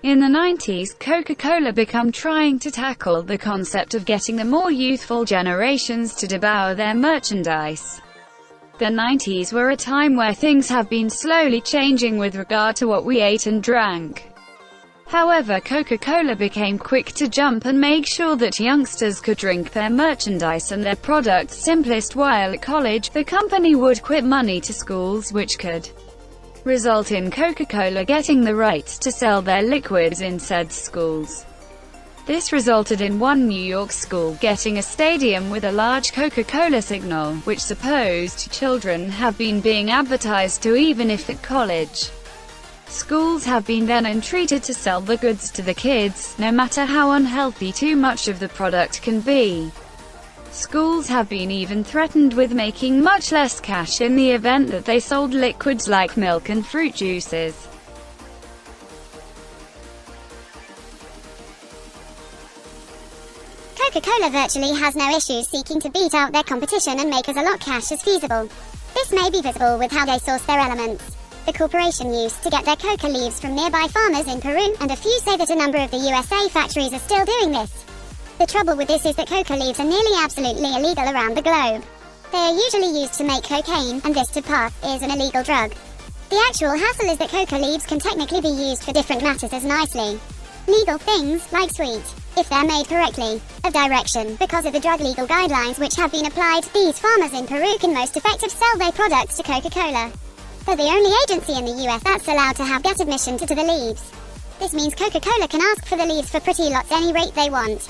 In the 90s, Coca-Cola began trying to tackle the concept of getting the more youthful generations to devour their merchandise. The 90s were a time where things have been slowly changing with regard to what we ate and drank. However, Coca-Cola became quick to jump and make sure that youngsters could drink their merchandise and their products simplest. While at college, the company would quit money to schools, which could result in Coca-Cola getting the rights to sell their liquids in said schools. This resulted in one New York school getting a stadium with a large Coca-Cola signal, which supposed children have been being advertised to even if at college. Schools have been then entreated to sell the goods to the kids, no matter how unhealthy too much of the product can be. Schools have been even threatened with making much less cash in the event that they sold liquids like milk and fruit juices. Coca-Cola virtually has no issues seeking to beat out their competition and make as a lot cash as feasible. This may be visible with how they source their elements. The corporation used to get their coca leaves from nearby farmers in Peru, and a few say that a number of the USA factories are still doing this. The trouble with this is that coca leaves are nearly absolutely illegal around the globe. They are usually used to make cocaine, and this to part is an illegal drug. The actual hassle is that coca leaves can technically be used for different matters as nicely legal things, like sweet, if they're made correctly, of direction. Because of the drug legal guidelines which have been applied, these farmers in Peru can most effectively sell their products to Coca-Cola. They're the only agency in the US that's allowed to have get admission to the leaves. This means Coca-Cola can ask for the leaves for pretty lots any rate they want,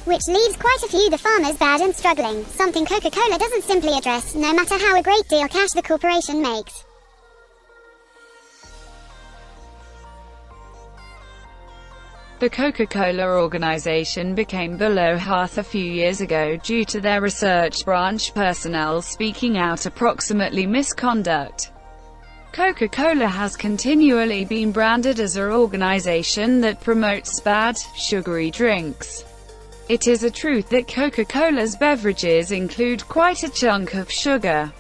which leaves quite a few the farmers bad and struggling, something Coca-Cola doesn't simply address, no matter how a great deal cash the corporation makes. The Coca-Cola organization became below hearth a few years ago due to their research branch personnel speaking out approximately misconduct. Coca-Cola has continually been branded as an organization that promotes bad, sugary drinks. It is a truth that Coca-Cola's beverages include quite a chunk of sugar,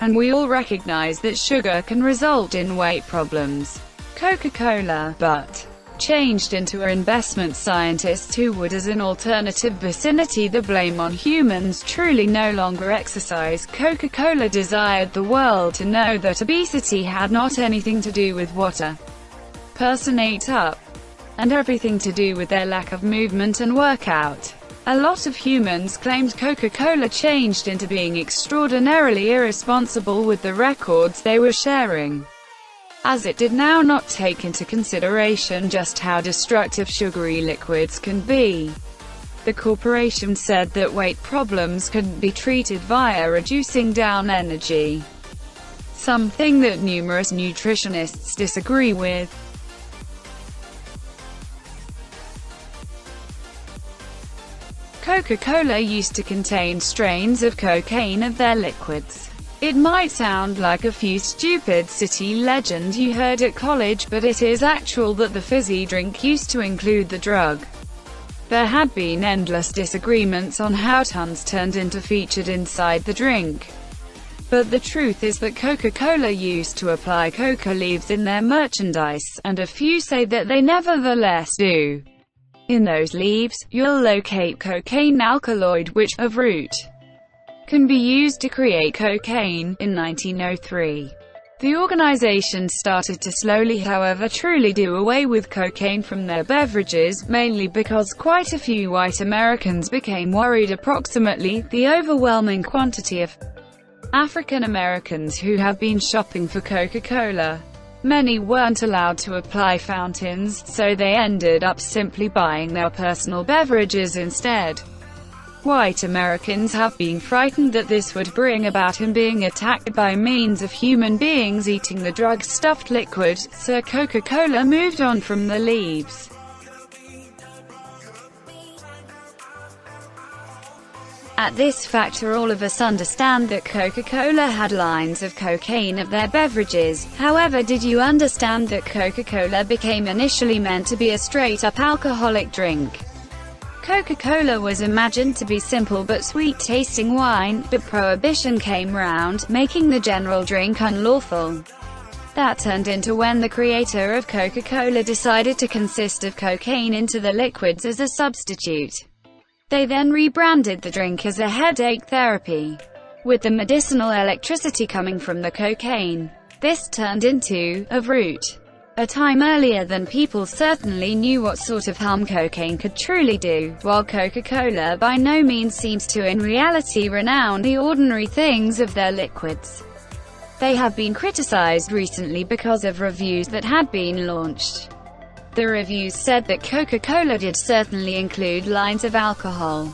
and we all recognize that sugar can result in weight problems. Coca-Cola, but changed into an investment scientist who would as an alternative vicinity the blame on humans truly no longer exercise. Coca-Cola desired the world to know that obesity had not anything to do with what a person ate up, and everything to do with their lack of movement and workout. A lot of humans claimed Coca-Cola changed into being extraordinarily irresponsible with the records they were sharing, as it did now not take into consideration just how destructive sugary liquids can be. The corporation said that weight problems couldn't be treated via reducing down energy, something that numerous nutritionists disagree with. Coca-Cola used to contain strains of cocaine of their liquids. It might sound like a few stupid city legend you heard at college, but it is actual that the fizzy drink used to include the drug. There had been endless disagreements on how tons turned into featured inside the drink. But the truth is that Coca-Cola used to apply coca leaves in their merchandise, and a few say that they nevertheless do. In those leaves, you'll locate cocaine alkaloid, which, of root, can be used to create cocaine. In 1903, the organization started to slowly, however truly, do away with cocaine from their beverages, mainly because quite a few white Americans became worried. Approximately the overwhelming quantity of African Americans who have been shopping for Coca-Cola. Many weren't allowed to apply fountains, so they ended up simply buying their personal beverages instead. White Americans have been frightened that this would bring about him being attacked by means of human beings eating the drug-stuffed liquid, so Coca-Cola moved on from the leaves. At this factor, all of us understand that Coca-Cola had lines of cocaine of their beverages. However, did you understand that Coca-Cola became initially meant to be a straight-up alcoholic drink? Coca-Cola was imagined to be simple but sweet-tasting wine, but Prohibition came round, making the general drink unlawful. That turned into when the creator of Coca-Cola decided to consist of cocaine into the liquids as a substitute. They then rebranded the drink as a headache therapy, with the medicinal electricity coming from the cocaine. This turned into a root. A time earlier than people certainly knew what sort of harm cocaine could truly do, while Coca-Cola by no means seems to in reality renown the ordinary things of their liquids. They have been criticized recently because of reviews that had been launched. The reviews said that Coca-Cola did certainly include lines of alcohol,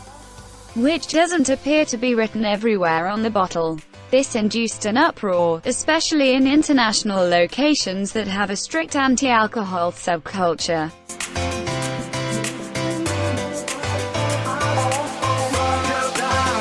which doesn't appear to be written everywhere on the bottle. This induced an uproar, especially in international locations that have a strict anti-alcohol subculture.